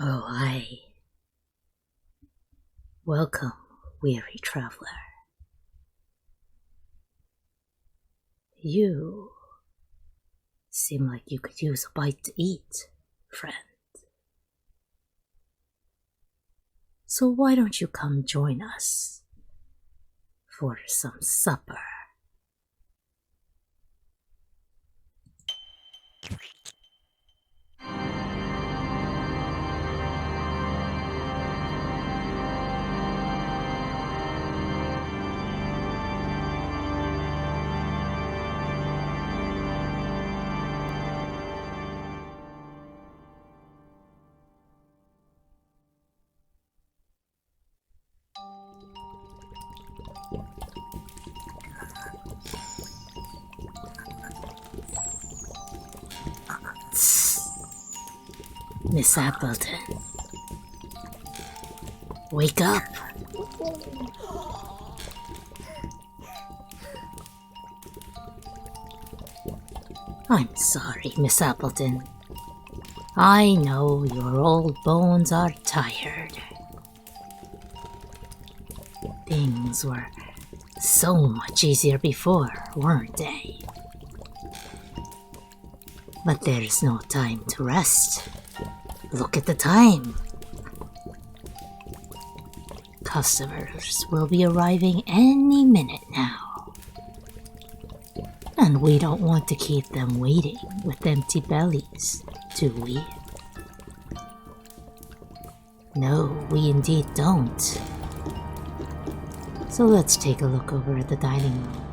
Oh, aye. Welcome, weary traveler. You seem like you could use a bite to eat, friend. So why don't you come join us for some supper? Miss Appleton, wake up. I'm sorry, Miss Appleton. I know your old bones are tired. Things were so much easier before, weren't they? But there's no time to rest. Look at the time. Customers will be arriving any minute now. And we don't want to keep them waiting with empty bellies, do we? No, we indeed don't. So let's take a look over at the dining room.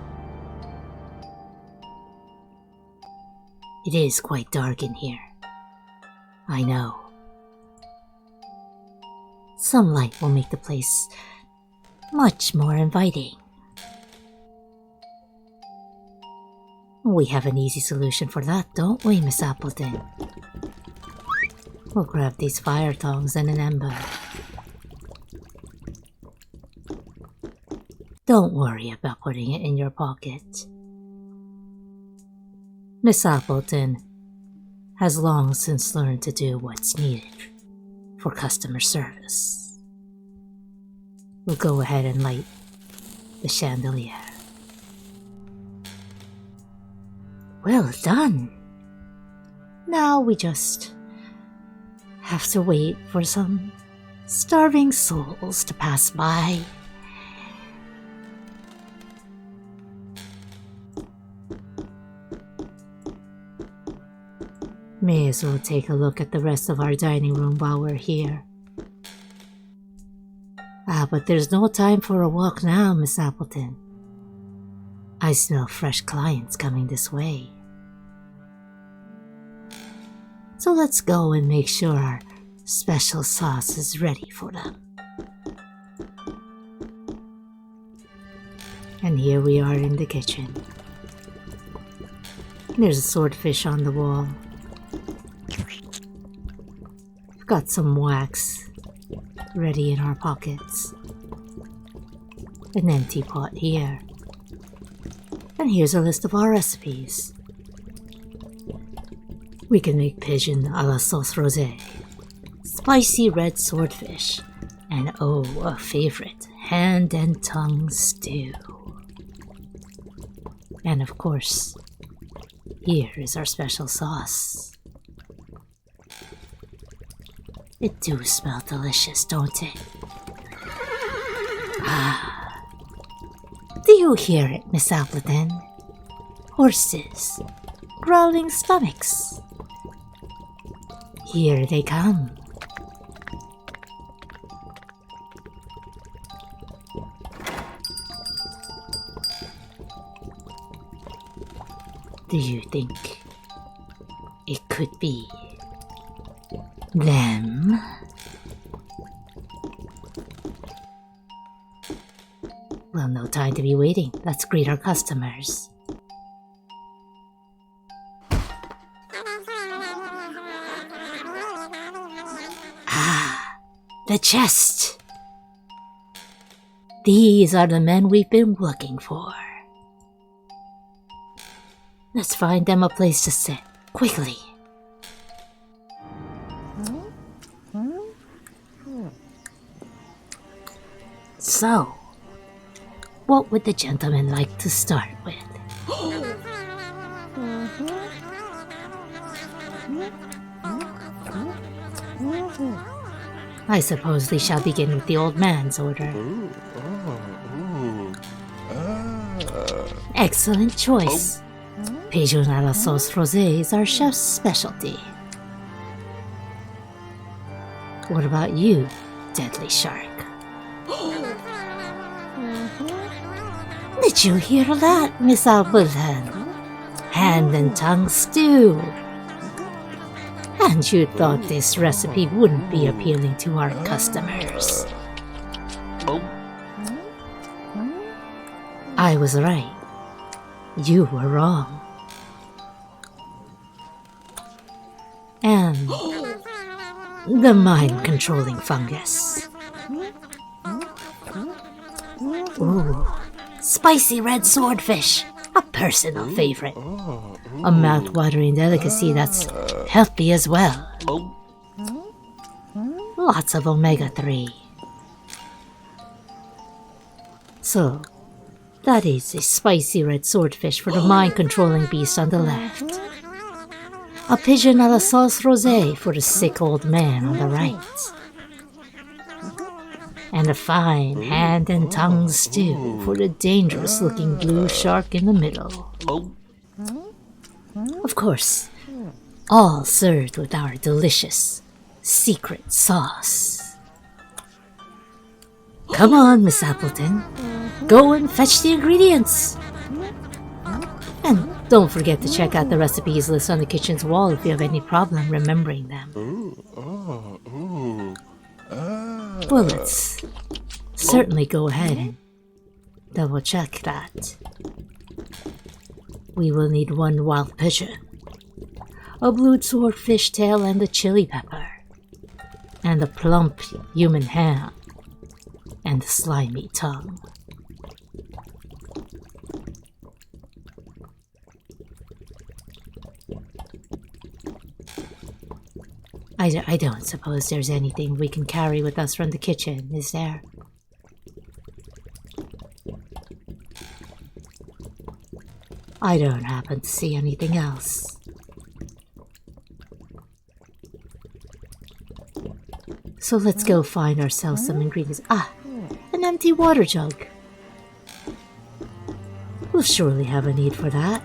It is quite dark in here. I know. Some light will make the place much more inviting. We have an easy solution for that, don't we, Miss Appleton? We'll grab these fire tongs and an ember. Don't worry about putting it in your pocket. Miss Appleton has long since learned to do what's needed for customer service. We'll go ahead and light the chandelier. Well done. Now we just have to wait for some starving souls to pass by. May as well take a look at the rest of our dining room while we're here. But there's no time for a walk now, Miss Appleton. I smell fresh clients coming this way. So let's go and make sure our special sauce is ready for them. And here we are in the kitchen. There's a swordfish on the wall. We've got some wax ready in our pockets. An empty pot here. And here's a list of our recipes. We can make pigeon a la sauce rosé, spicy red swordfish, and oh, a favorite, hand and tongue stew. And of course, here is our special sauce. It do smell delicious, don't it? Do you hear it, Miss Appleton? Horses, growling stomachs. Here they come. Do you think it could be them? Well, no time to be waiting. Let's greet our customers. The chest! These are the men we've been looking for. Let's find them a place to sit, quickly. So, what would the gentleman like to start with? I suppose we shall begin with the old man's order. Excellent choice. Pigeon à la sauce rosée is our chef's specialty. What about you, Deadly Shark? Did you hear that, Miss Appleton? Hand and tongue stew. And you thought this recipe wouldn't be appealing to our customers. I was right. You were wrong. And the mind-controlling fungus. Ooh, spicy red swordfish, a personal favorite. A mouth-watering delicacy that's healthy as well. Lots of omega-3. So, that is a spicy red swordfish for the mind-controlling beast on the left. A pigeon à la sauce rosée for the sick old man on the right. And a fine hand and tongue stew for the dangerous-looking blue shark in the middle. Of course, all served with our delicious secret sauce. Come on, Miss Appleton. Go and fetch the ingredients. And don't forget to check out the recipes list on the kitchen's wall if you have any problem remembering them. Well, let's certainly go ahead and double check that. We will need 1 wild pigeon, a blued swordfish tail and a chili pepper, and a plump human ham, and a slimy tongue. I don't suppose there's anything we can carry with us from the kitchen, is there? I don't happen to see anything else. So let's go find ourselves some ingredients. Ah, an empty water jug. We'll surely have a need for that.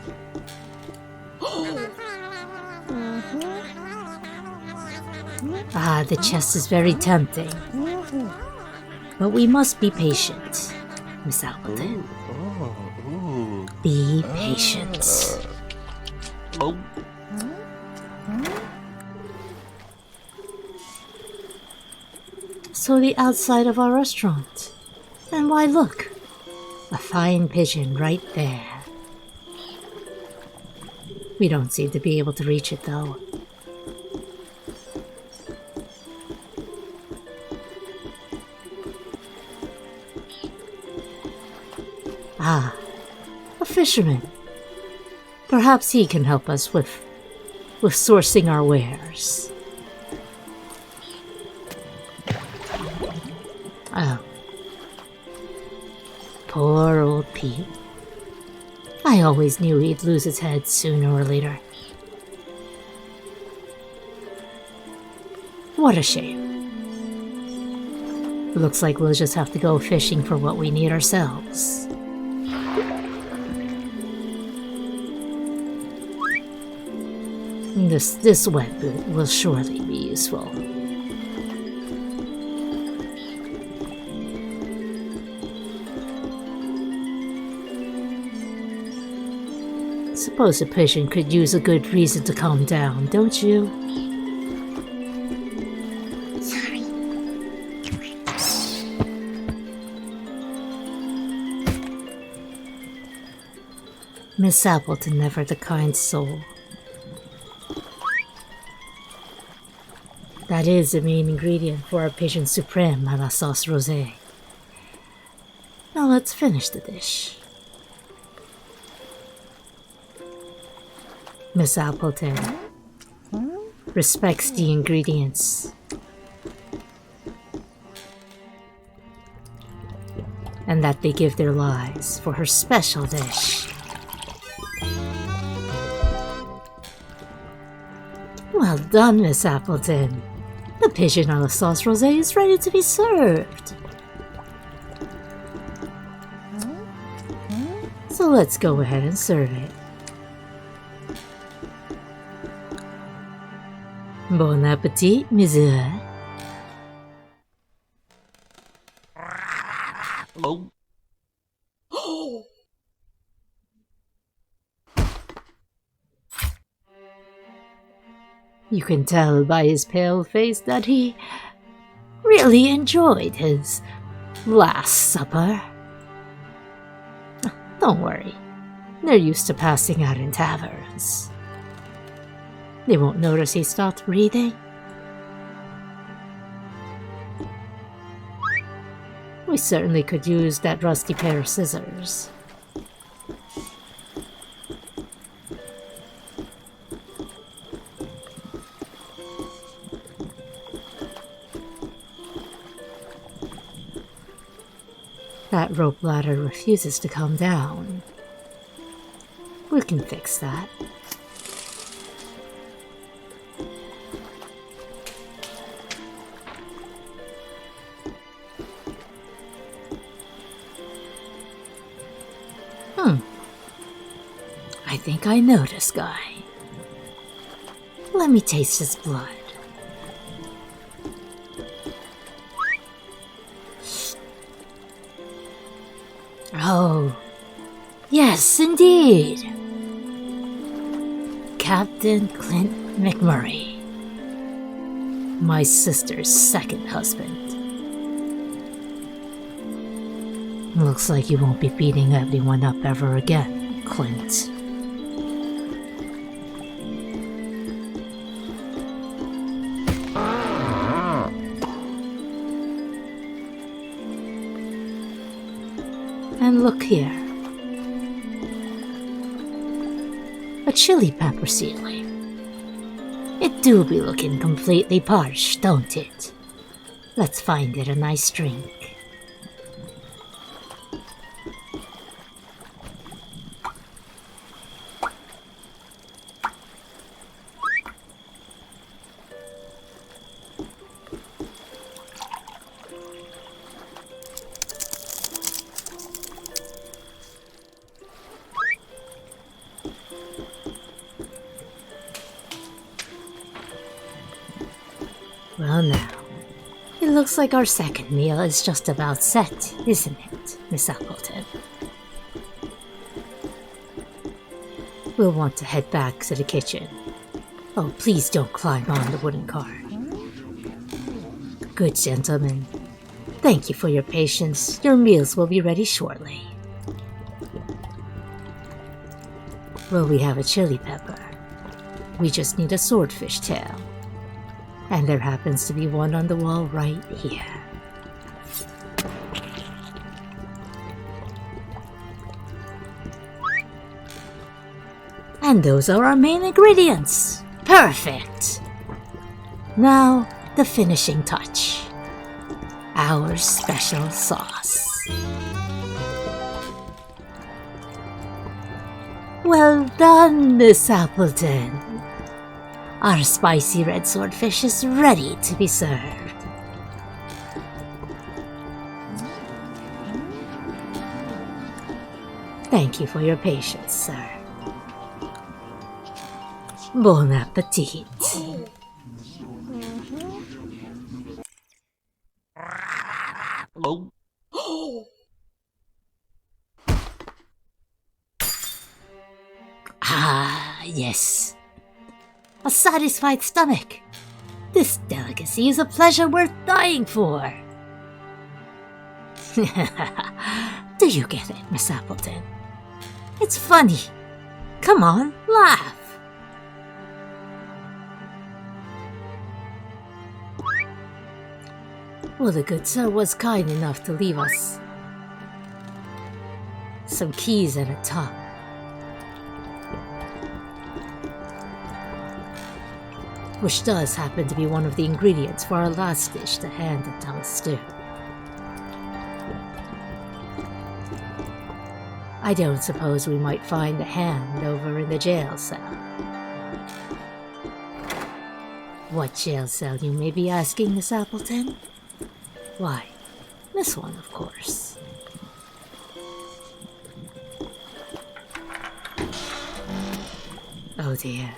Ah, the chest is very tempting. But we must be patient, Miss Appleton. Be patient. So the outside of our restaurant. And why look, a fine pigeon right there. We don't seem to be able to reach it though. Ah, a fisherman. Perhaps he can help us with sourcing our wares. Oh. Poor old Pete. I always knew he'd lose his head sooner or later. What a shame. Looks like we'll just have to go fishing for what we need ourselves. This wet boot will surely be useful. Suppose a pigeon could use a good reason to calm down, don't you? Sorry. Miss Appleton never the kind soul. That is the main ingredient for our pigeon supreme à la sauce rosée. Now let's finish the dish. Miss Appleton respects the ingredients. and that they give their lives for her special dish. Well done, Miss Appleton. The pigeon a la sauce rosé is ready to be served. So let's go ahead and serve it. Bon appetit, monsieur. You can tell by his pale face that he really enjoyed his last supper. Don't worry, they're used to passing out in taverns. They won't notice he stopped breathing. We certainly could use that rusty pair of scissors. That rope ladder refuses to come down. We can fix that. I think I know this guy. Let me taste his blood. Oh, yes, indeed. Captain Clint McMurray. My sister's second husband. Looks like you won't be beating everyone up ever again, Clint. And look here. A chili pepper ceiling. It do be looking completely parched, don't it? Let's find it a nice drink. Well now, it looks like our second meal is just about set, isn't it, Miss Appleton? We'll want to head back to the kitchen. Oh, please don't climb on the wooden cart. Good gentlemen, thank you for your patience. Your meals will be ready shortly. Well, we have a chili pepper. We just need a swordfish tail. And there happens to be one on the wall right here. And those are our main ingredients. Perfect! Now, the finishing touch. Our special sauce. Well done, Miss Appleton. Our spicy red swordfish is ready to be served. Thank you for your patience, sir. Bon appetit. Ah, yes. A satisfied stomach. This delicacy is a pleasure worth dying for. Do you get it, Miss Appleton? It's funny. Come on, laugh. Well, the good sir was kind enough to leave us some keys and a top. Which does happen to be one of the ingredients for our last dish, the hand and tongue stew. I don't suppose we might find a hand over in the jail cell. What jail cell, you may be asking, Miss Appleton? Why, this one, of course. Oh dear.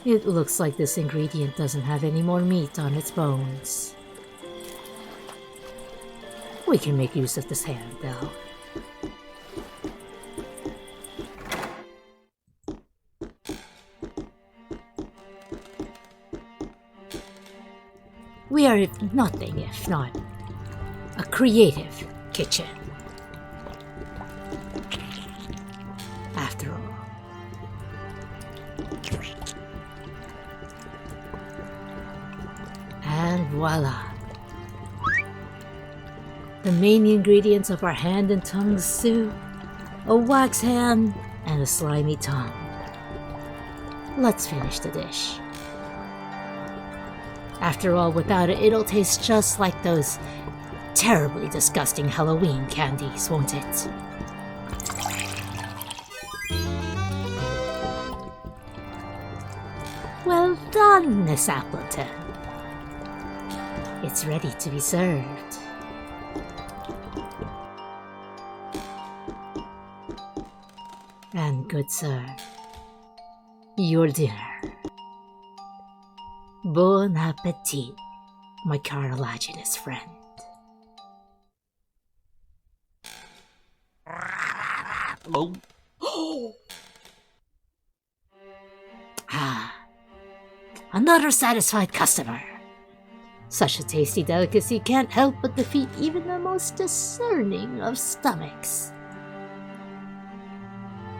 It looks like this ingredient doesn't have any more meat on its bones. We can make use of this hand, though. We are nothing if not a creative kitchen. After all. And voila! The main ingredients of our hand and tongue stew: a wax hand and a slimy tongue. Let's finish the dish. After all, without it, it'll taste just like those terribly disgusting Halloween candies, won't it? Well done, Miss Appleton. It's ready to be served. And good sir, your dinner. Bon appetit, my cartilaginous friend. Another satisfied customer. Such a tasty delicacy can't help but defeat even the most discerning of stomachs.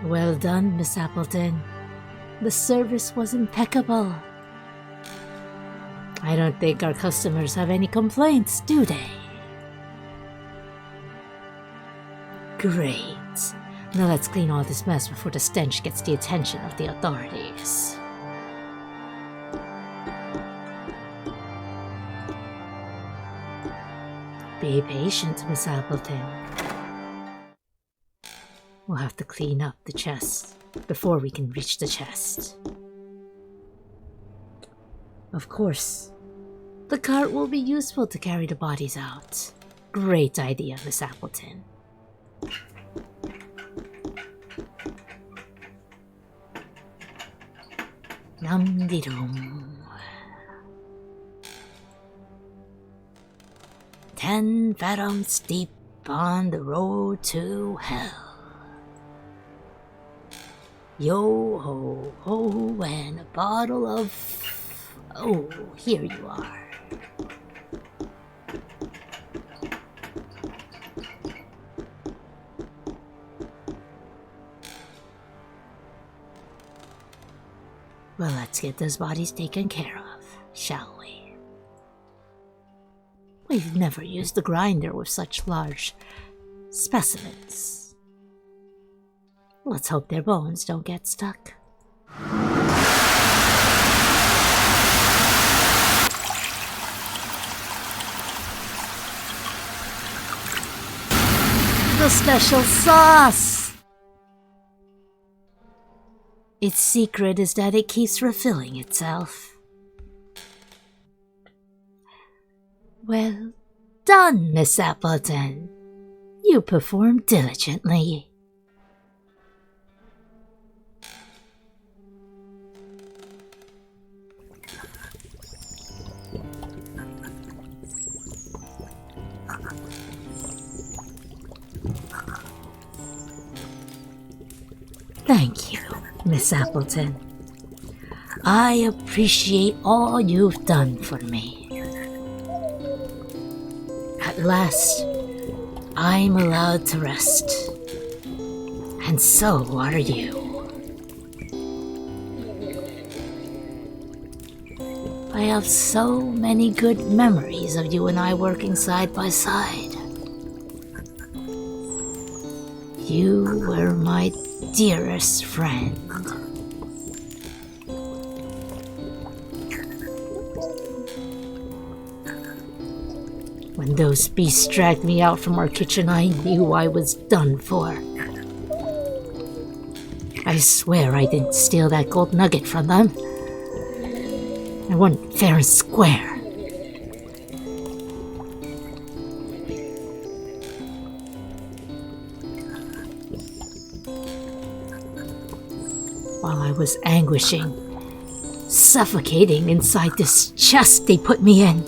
Well done, Miss Appleton. The service was impeccable. I don't think our customers have any complaints, do they? Great. Now let's clean all this mess before the stench gets the attention of the authorities. Be patient, Miss Appleton. We'll have to clean up the chest before we can reach the chest. Of course, the cart will be useful to carry the bodies out. Great idea, Miss Appleton. Num-de-dum. 10 fathoms deep on the road to hell. Yo ho ho, and a bottle of... Oh, here you are. Well, let's get those bodies taken care of, shall we? We've never used a grinder with such large specimens. Let's hope their bones don't get stuck. The special sauce! Its secret is that it keeps refilling itself. Well done, Miss Appleton. You performed diligently. Thank you, Miss Appleton. I appreciate all you've done for me. At last, I'm allowed to rest. And so are you. I have so many good memories of you and I working side by side. You were my dearest friend. When those beasts dragged me out from our kitchen, I knew I was done for. I swear I didn't steal that gold nugget from them. I won fair and square. While I was anguishing, suffocating inside this chest they put me in,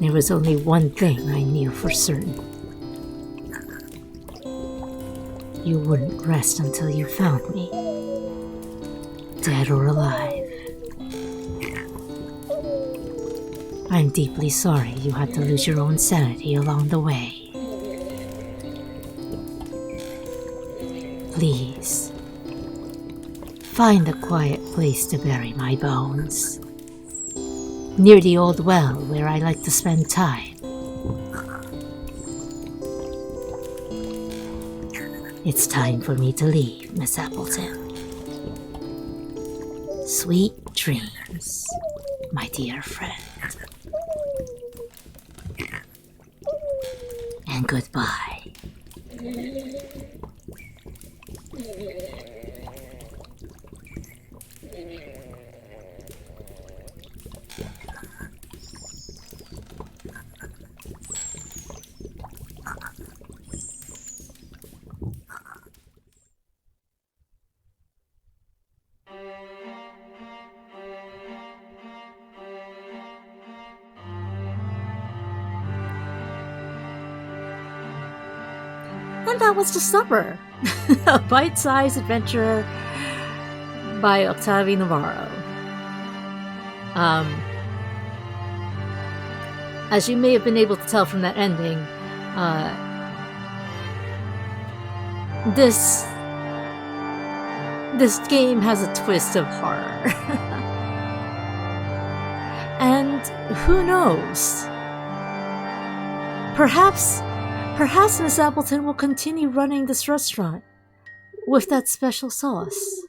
there was only one thing I knew for certain. You wouldn't rest until you found me, dead or alive. I'm deeply sorry you had to lose your own sanity along the way. Please, find a quiet place to bury my bones, near the old well where I like to spend time. It's time for me to leave, Miss Appleton. Sweet dreams, my dear friend. And goodbye. And that was The Supper, a bite-sized adventure by Octavio Navarro. As you may have been able to tell from that ending, this game has a twist of horror. And who knows? Perhaps Miss Appleton will continue running this restaurant with that special sauce.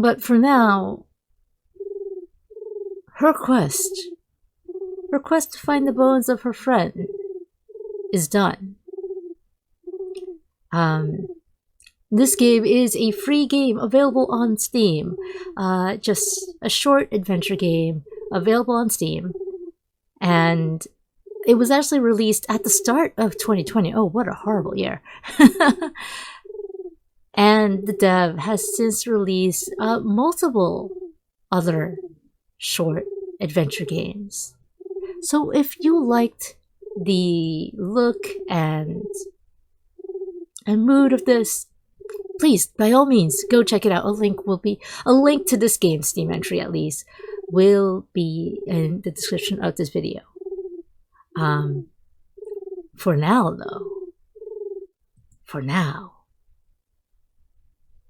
But for now, her quest to find the bones of her friend is done. This game is a free game available on Steam. Just a short adventure game available on Steam. And it was actually released at the start of 2020. Oh, what a horrible year. And the dev has since released multiple other short adventure games. So if you liked the look and mood of this, please, by all means, go check it out. A link to this game's Steam entry at least will be in the description of this video. For now,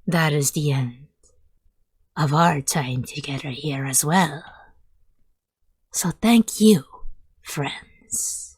that is the end of our time together here as well. So thank you, friends.